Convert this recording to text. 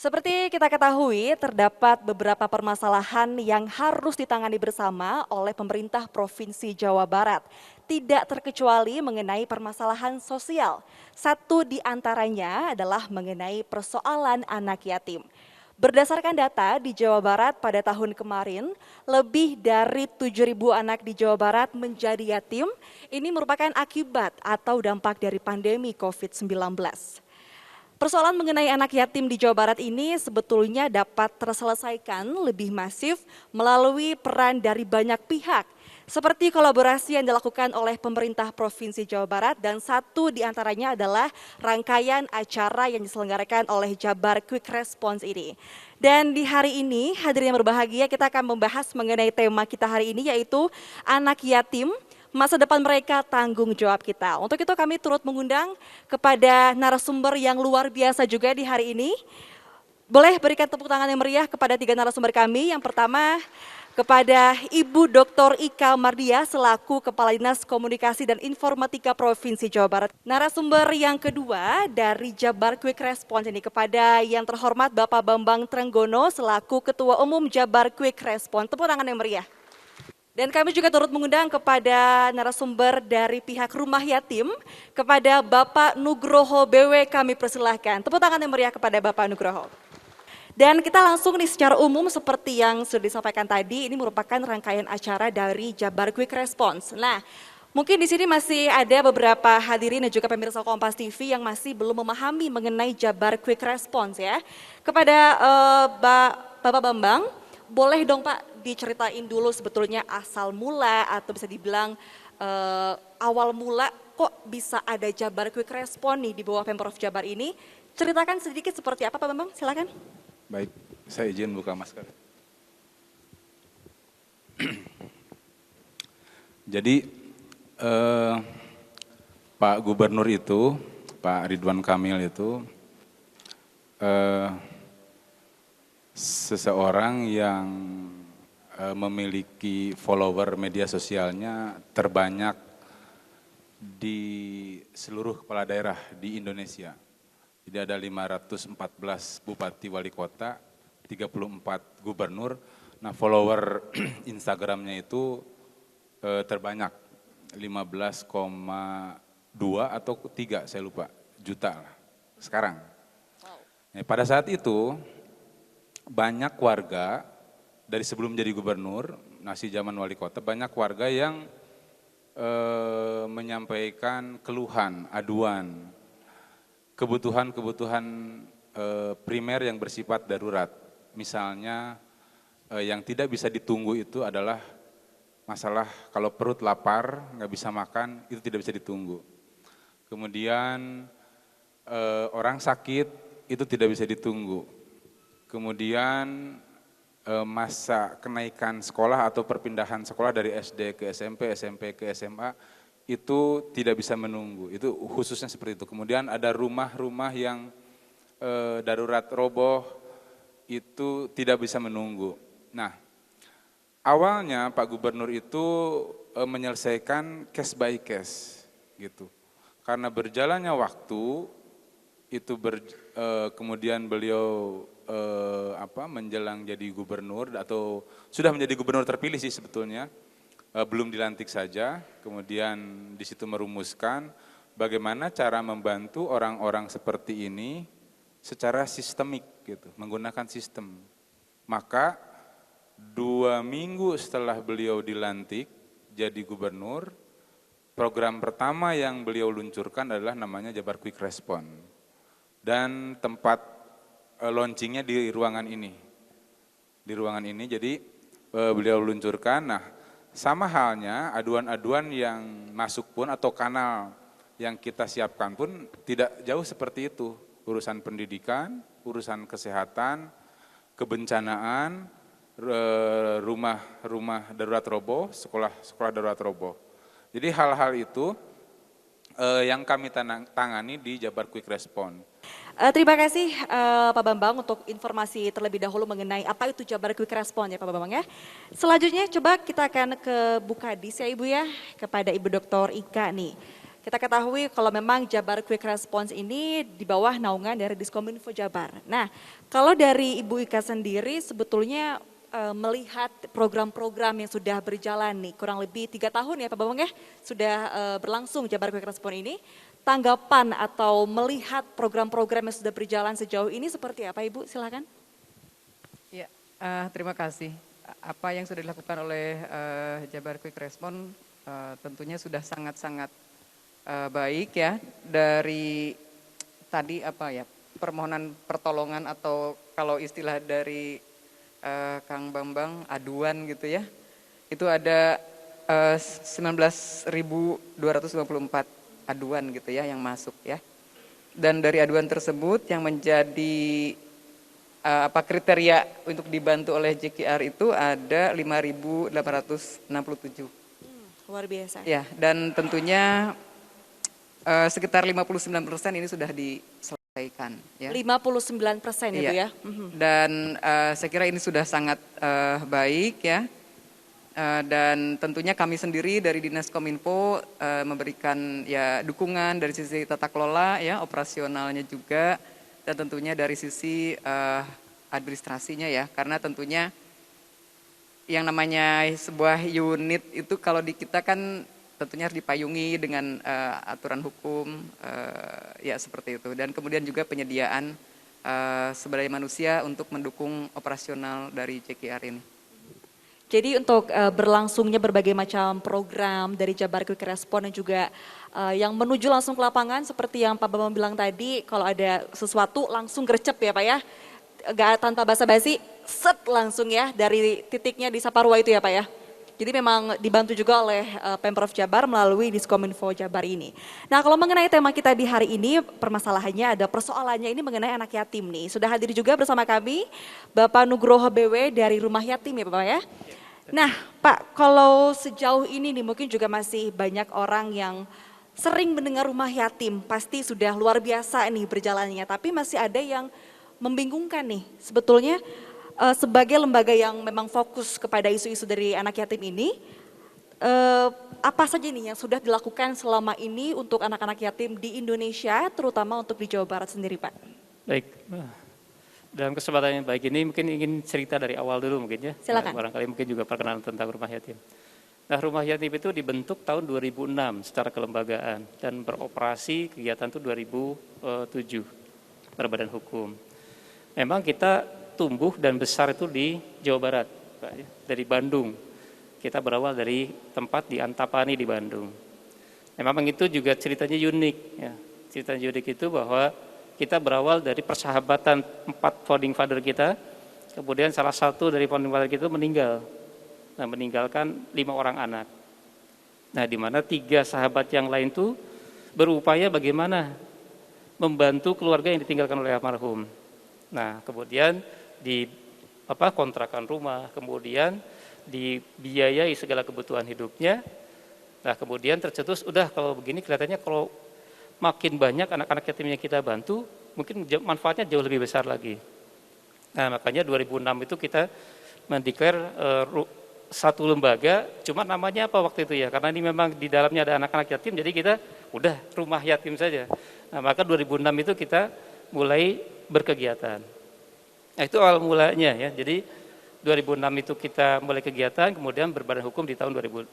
Seperti kita ketahui, terdapat beberapa permasalahan yang harus ditangani bersama oleh pemerintah Provinsi Jawa Barat. Tidak terkecuali mengenai permasalahan sosial. Satu di antaranya adalah mengenai persoalan anak yatim. Berdasarkan data di Jawa Barat pada tahun kemarin, lebih dari 7.000 anak di Jawa Barat menjadi yatim. Ini merupakan akibat atau dampak dari pandemi COVID-19. Persoalan mengenai anak yatim di Jawa Barat ini sebetulnya dapat terselesaikan lebih masif melalui peran dari banyak pihak, seperti kolaborasi yang dilakukan oleh pemerintah Provinsi Jawa Barat dan satu di antaranya adalah rangkaian acara yang diselenggarakan oleh Jabar Quick Response ini. Dan di hari ini, hadirin yang berbahagia, kita akan membahas mengenai tema kita hari ini yaitu anak yatim, masa depan mereka tanggung jawab kita. Untuk itu kami turut mengundang kepada narasumber yang luar biasa juga di hari ini. Boleh berikan tepuk tangan yang meriah kepada tiga narasumber kami. Yang pertama kepada Ibu Dr. Ika Mardia selaku Kepala Dinas Komunikasi dan Informatika Provinsi Jawa Barat. Narasumber yang kedua dari Jabar Quick Response ini kepada yang terhormat Bapak Bambang Trenggono selaku Ketua Umum Jabar Quick Response. Tepuk tangan yang meriah. Dan kami juga turut mengundang kepada narasumber dari pihak Rumah Yatim, kepada Bapak Nugroho BW kami persilahkan. Tepuk tangan yang meriah kepada Bapak Nugroho. Dan kita langsung nih secara umum seperti yang sudah disampaikan tadi, ini merupakan rangkaian acara dari Jabar Quick Response. Nah, mungkin di sini masih ada beberapa hadirin dan juga pemirsa Kompas TV yang masih belum memahami mengenai Jabar Quick Response ya. Kepada Bapak Bambang, boleh dong Pak diceritain dulu sebetulnya asal mula atau bisa dibilang awal mula kok bisa ada Jabar Quick Response nih di bawah Pemprov Jabar ini. Ceritakan sedikit seperti apa Pak Bambang, silakan. Baik, saya izin buka masker. Jadi Pak Gubernur itu, Pak Ridwan Kamil itu seseorang yang memiliki follower media sosialnya terbanyak di seluruh kepala daerah di Indonesia. Jadi ada 514 bupati wali kota, 34 gubernur. Nah follower Instagramnya itu terbanyak 15,2 atau 3 saya lupa juta lah sekarang. Nah, pada saat itu banyak warga dari sebelum jadi gubernur, masih zaman wali kota, banyak warga yang menyampaikan keluhan, aduan, kebutuhan-kebutuhan primer yang bersifat darurat. Misalnya yang tidak bisa ditunggu itu adalah masalah kalau perut lapar, nggak bisa makan, itu tidak bisa ditunggu. Kemudian orang sakit, itu tidak bisa ditunggu. Kemudian masa kenaikan sekolah atau perpindahan sekolah dari SD ke SMP, SMP ke SMA itu tidak bisa menunggu, itu khususnya seperti itu. Kemudian ada rumah-rumah yang darurat roboh, itu tidak bisa menunggu. Nah, awalnya Pak Gubernur itu menyelesaikan case by case gitu. Karena berjalannya waktu, itu kemudian beliau menjelang jadi gubernur atau sudah menjadi gubernur terpilih sih sebetulnya, belum dilantik saja, kemudian di situ merumuskan bagaimana cara membantu orang-orang seperti ini secara sistemik gitu, menggunakan sistem. Maka 2 minggu setelah beliau dilantik jadi gubernur, program pertama yang beliau luncurkan adalah namanya Jabar Quick Response. Dan tempat launchingnya di ruangan ini. Di ruangan ini jadi beliau luncurkan, nah sama halnya aduan-aduan yang masuk pun atau kanal yang kita siapkan pun tidak jauh seperti itu. Urusan pendidikan, urusan kesehatan, kebencanaan, rumah darurat roboh, sekolah darurat roboh. Jadi hal-hal itu yang kami tangani di Jabar Quick Response. Terima kasih Pak Bambang untuk informasi terlebih dahulu mengenai apa itu Jabar Quick Response ya Pak Bambang ya. Selanjutnya coba kita akan ke Bu Kadis ya Ibu ya, kepada Ibu Dr. Ika nih. Kita ketahui kalau memang Jabar Quick Response ini di bawah naungan dari Diskominfo Jabar. Nah, kalau dari Ibu Ika sendiri sebetulnya melihat program-program yang sudah berjalan nih, kurang lebih 3 tahun ya Pak Bambang ya, sudah berlangsung Jabar Quick Response ini, tanggapan atau melihat program-program yang sudah berjalan sejauh ini seperti apa Ibu? Silakan. Ya, terima kasih. Apa yang sudah dilakukan oleh Jabar Quick Response tentunya sudah sangat-sangat baik ya, dari tadi apa ya, permohonan pertolongan atau kalau istilah dari Kang Bambang aduan gitu ya, itu ada 19.254 aduan gitu ya yang masuk ya, dan dari aduan tersebut yang menjadi kriteria untuk dibantu oleh JKR itu ada 5.867. Luar biasa. Ya, dan tentunya sekitar 59% ini sudah diselesaikan. Ya. 59% itu Iya. ya. Dan saya kira ini sudah sangat baik ya. Dan tentunya kami sendiri dari Dinas Kominfo memberikan ya dukungan dari sisi tata kelola ya, operasionalnya juga, dan tentunya dari sisi administrasinya ya, karena tentunya yang namanya sebuah unit itu kalau di kita kan tentunya harus dipayungi dengan aturan hukum ya seperti itu, dan kemudian juga penyediaan sumber daya manusia untuk mendukung operasional dari JKR ini. Jadi untuk berlangsungnya berbagai macam program dari Jabar Quick Response dan juga yang menuju langsung ke lapangan seperti yang Pak Bambang bilang tadi, kalau ada sesuatu langsung gercep ya Pak ya, nggak tanpa basa-basi, set langsung ya dari titiknya di Saparua itu ya Pak ya. Jadi memang dibantu juga oleh Pemprov Jabar melalui Diskominfo Jabar ini. Nah kalau mengenai tema kita di hari ini, permasalahannya ada persoalannya ini mengenai anak yatim nih. Sudah hadir juga bersama kami Bapak Nugroho BW dari Rumah Yatim ya Bapak ya. Nah Pak, kalau sejauh ini nih mungkin juga masih banyak orang yang sering mendengar rumah yatim, pasti sudah luar biasa nih berjalannya, tapi masih ada yang membingungkan nih sebetulnya. Sebagai lembaga yang memang fokus kepada isu-isu dari anak yatim ini, apa saja nih yang sudah dilakukan selama ini untuk anak-anak yatim di Indonesia, terutama untuk di Jawa Barat sendiri Pak? Baik, dalam kesempatan yang baik ini mungkin ingin cerita dari awal dulu mungkin ya. Silakan. Barangkali mungkin juga perkenalan tentang rumah yatim. Nah, rumah yatim itu dibentuk tahun 2006 secara kelembagaan dan beroperasi kegiatan itu 2007 berbadan hukum. Memang kita tumbuh dan besar itu di Jawa Barat, Pak, ya, dari Bandung. Kita berawal dari tempat di Antapani di Bandung. Memang itu juga ceritanya unik. Ya. Ceritanya unik itu bahwa kita berawal dari persahabatan 4 founding father kita, kemudian salah satu dari founding father kita meninggal. Nah, meninggalkan 5 orang anak. Nah, di mana 3 sahabat yang lain itu berupaya bagaimana membantu keluarga yang ditinggalkan oleh almarhum. Nah, kemudian di kontrakan rumah, kemudian dibiayai segala kebutuhan hidupnya. Nah, kemudian tercetus, udah kalau begini kelihatannya kalau makin banyak anak-anak yatim yang kita bantu, mungkin manfaatnya jauh lebih besar lagi. Nah, makanya 2006 itu kita mendeklar satu lembaga, cuma namanya apa waktu itu ya, karena ini memang di dalamnya ada anak-anak yatim, jadi kita udah rumah yatim saja. Nah, maka 2006 itu kita mulai berkegiatan. Nah, itu awal mulanya ya. Jadi 2006 itu kita mulai kegiatan, kemudian berbadan hukum di tahun 2007.